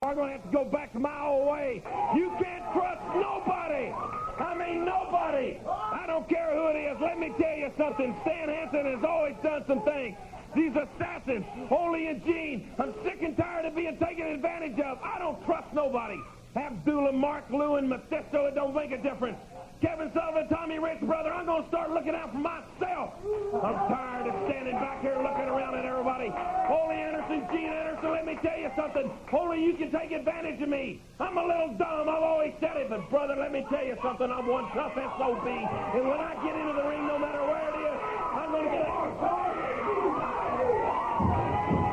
I'm going to have to go back to my old way. You can't trust nobody. I mean, nobody. I don't care who it is. Let me tell you something. Stan Hansen has always done some things. These assassins, Ole and Gene, I'm sick and tired of being taken advantage of. I don't trust nobody. Abdullah, Mark, Lewin, Mephisto, it don't make a difference. Kevin Sullivan, Tommy Rich, brother, I'm going to start looking out for myself. I'm tired of standing back here looking around at everybody. Ole Anderson, Gene Anderson, let me tell you something. Ole, you can take advantage of me. I'm a little dumb, I've always said it, but brother, let me tell you something. I'm one tough SOB, and when I get into the ring, no matter where it is, I'm going to get it.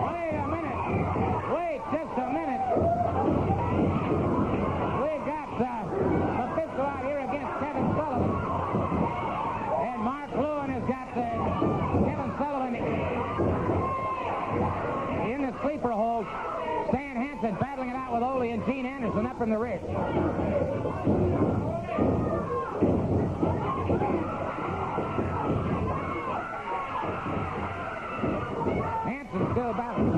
Wait a minute. Wait just a minute. We've got Mephisto out here against Kevin Sullivan. And Mark Lewin has got Kevin Sullivan in the sleeper hold. Stan Hansen battling it out with Ole and Gene Anderson up in the rear. Hansen still battling.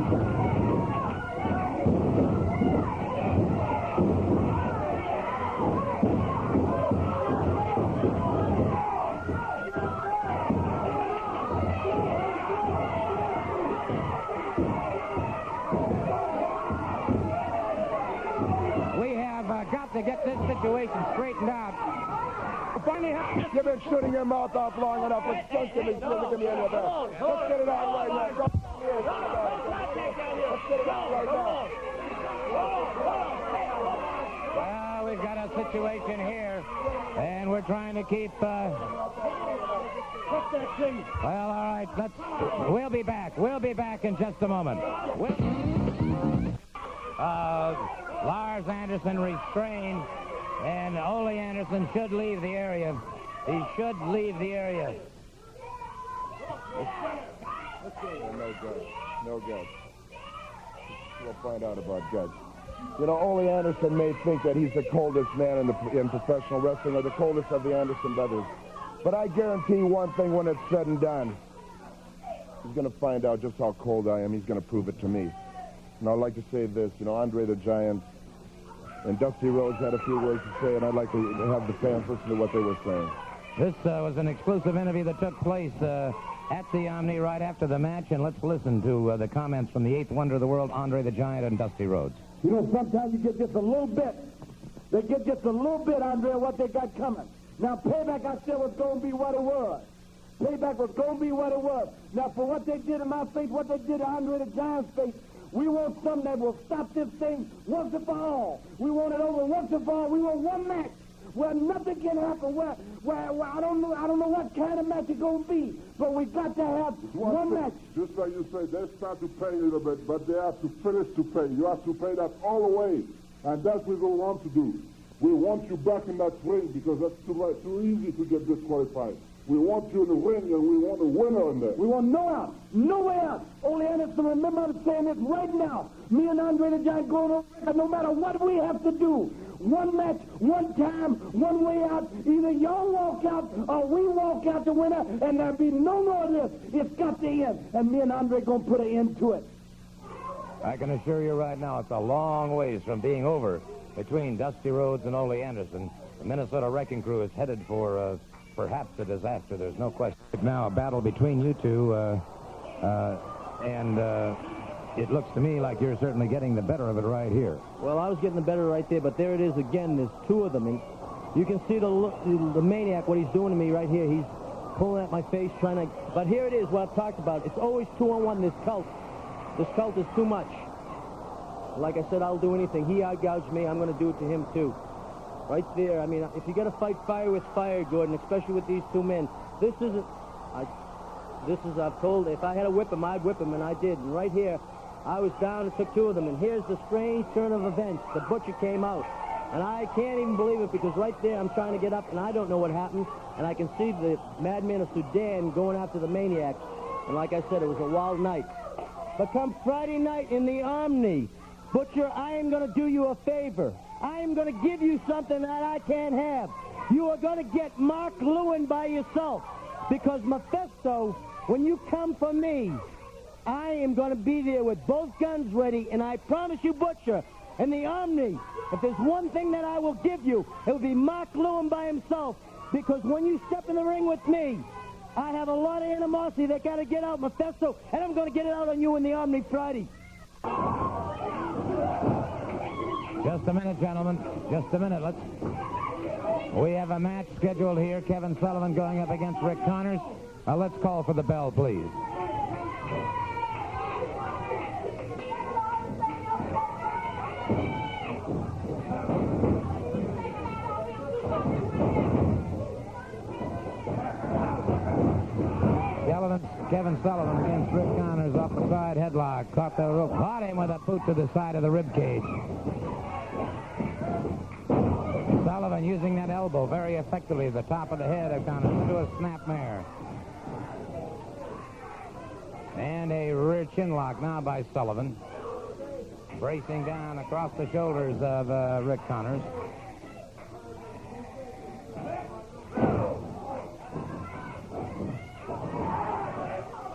Got to get this situation straightened out. Finally, you've been shooting your mouth off long enough. It's just to be give me any of that. Let's get it out right now. Let's get it out right now. Well, we've got a situation here, and we're trying to keep. Well, all right. We'll be back. We'll be back in just a moment. Lars Anderson restrained, and Ole Anderson should leave the area. He should leave the area. No good. No good. We'll find out about Judge. You know, Ole Anderson may think that he's the coldest man in professional wrestling, or the coldest of the Anderson brothers. But I guarantee one thing when it's said and done. He's going to find out just how cold I am. He's going to prove it to me. And I'd like to say this, you know, Andre the Giant and Dusty Rhodes had a few words to say, and I'd like to have the fans listen to what they were saying. This was an exclusive interview that took place at the Omni right after the match, and let's listen to the comments from the eighth wonder of the world, Andre the Giant and Dusty Rhodes. You know, sometimes you get just a little bit. They get just a little bit, Andre, of what they got coming. Now, Payback, I said, was going to be what it was. Payback was going to be what it was. Now, for what they did in my face, what they did to Andre the Giant's face, we want something that will stop this thing once and for all. We want it over once and for all. We want one match where nothing can happen. Where I don't know what kind of match it's going to be, but we got to have one match. Just like you say, they start to pay a little bit, but they have to finish to pay. You have to pay that all the way, and that's what we want to do. We want you back in that ring because that's too easy to get disqualified. We want you in the ring, and we want a winner in there. We want no out. No way out. Ole Anderson, remember I'm saying this right now. Me and Andre the Giant going over record, no matter what we have to do. One match, one time, one way out. Either y'all walk out or we walk out the winner, and there'll be no more of this. It's got to end, and me and Andre going to put an end to it. I can assure you right now it's a long ways from being over between Dusty Rhodes and Ole Anderson. The Minnesota Wrecking Crew is headed for perhaps a disaster. There's no question. Now a battle between you two, and it looks to me like you're certainly getting the better of it right here. Well, I was getting the better right there, but there it is again. There's two of them, and you can see the maniac, what he's doing to me right here. He's pulling at my face, trying to... But here it is, what I've talked about. It's always 2-on-1, this cult. This cult is too much. Like I said, I'll do anything. He outgouged me. I'm going to do it to him, too. Right there. I mean, if you're going to fight fire with fire, Gordon, especially with these two men, this isn't... I've told, if I had to whip him, I'd whip him, and I did. And right here, I was down and took two of them. And here's the strange turn of events. The Butcher came out. And I can't even believe it because right there I'm trying to get up, and I don't know what happened. And I can see the Madman of Sudan going after the Maniac. And like I said, it was a wild night. But come Friday night in the Omni, Butcher, I am going to do you a favor. I am going to give you something that I can't have. You are going to get Mark Lewin by yourself. Because Mephisto, when you come for me, I am going to be there with both guns ready. And I promise you, Butcher, in the Omni. If there's one thing that I will give you, it will be Mark Lewin by himself. Because when you step in the ring with me, I have a lot of animosity that got to get out, Mephisto, and I'm going to get it out on you in the Omni Friday. Just a minute, gentlemen. Just a minute. We have a match scheduled here. Kevin Sullivan going up against Rick Connors. Let's call for the bell, please. Kevin Sullivan against Rick Connors off the side headlock. Caught the rope. Caught him with a boot to the side of the rib cage. Sullivan using that elbow very effectively. The top of the head of Connors into a snapmare. And a rear chin lock now by Sullivan. Bracing down across the shoulders of Rick Connors.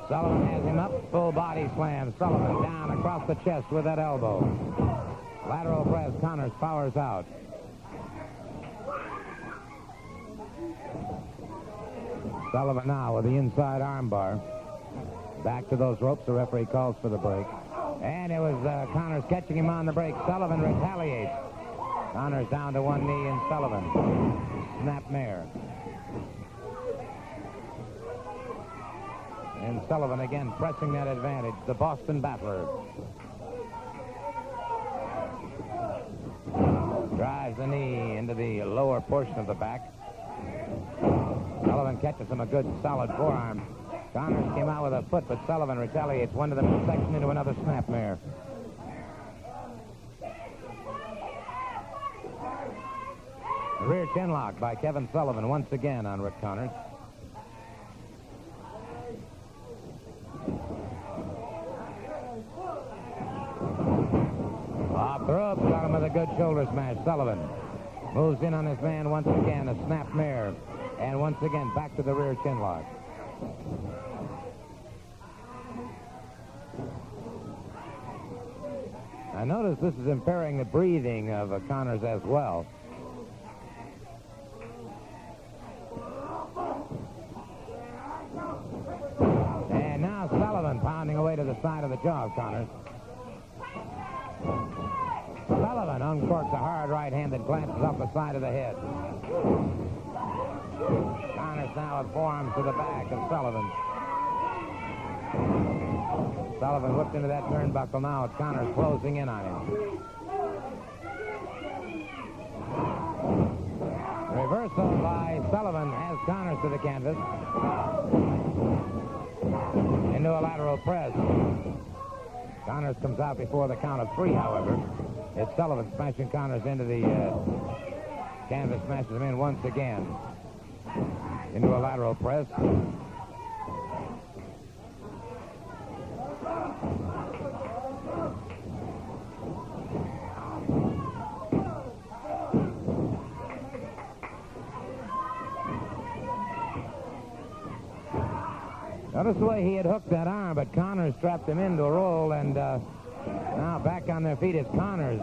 Sullivan has him up, full body slam. Sullivan down across the chest with that elbow. Lateral press, Connors powers out. Sullivan now with the inside armbar. Back to those ropes, the referee calls for the break. And it was Connors catching him on the break. Sullivan retaliates. Connors down to one knee and Sullivan. Snapmare. And Sullivan again pressing that advantage, the Boston Battler. Drives the knee into the lower portion of the back. Sullivan catches him a good solid forearm. Connors came out with a foot, but Sullivan retaliates one to the midsection into another snapmare. A rear chin lock by Kevin Sullivan once again on Rick Connors. Off the ropes, got him with a good shoulder smash. Sullivan moves in on his man once again, a snapmare, and once again back to the rear chin lock. I notice this is impairing the breathing of Connors as well. And now Sullivan pounding away to the side of the jaw of Connors. Sullivan uncorks a hard right hand that glances off the side of the head. Connors now with forearms to the back of Sullivan. Sullivan whipped into that turnbuckle now. Connors closing in on him. Reversal by Sullivan has Connors to the canvas. Into a lateral press. Connors comes out before the count of 3, however. It's Sullivan smashing Connors into the canvas, smashes him in once again. Into a lateral press. Notice the way he had hooked that arm, but Connors strapped him into a roll, and now back on their feet is Connors.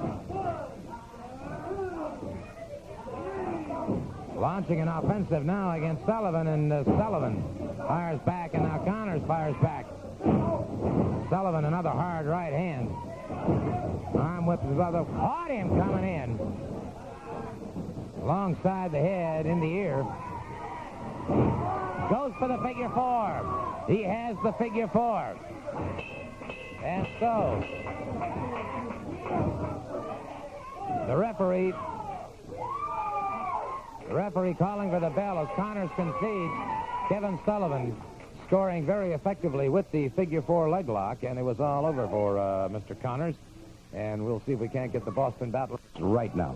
Launching an offensive now against Sullivan, and Sullivan fires back, and now Connors fires back. Sullivan, another hard right hand. Arm whips his brother. Caught him coming in. Alongside the head, in the ear. Goes for the figure 4. He has the figure 4. And so, the referee calling for the bell as Connors concedes. Kevin Sullivan scoring very effectively with the figure 4 leg lock, and it was all over for Mr. Connors. And we'll see if we can't get the Boston Battle right now.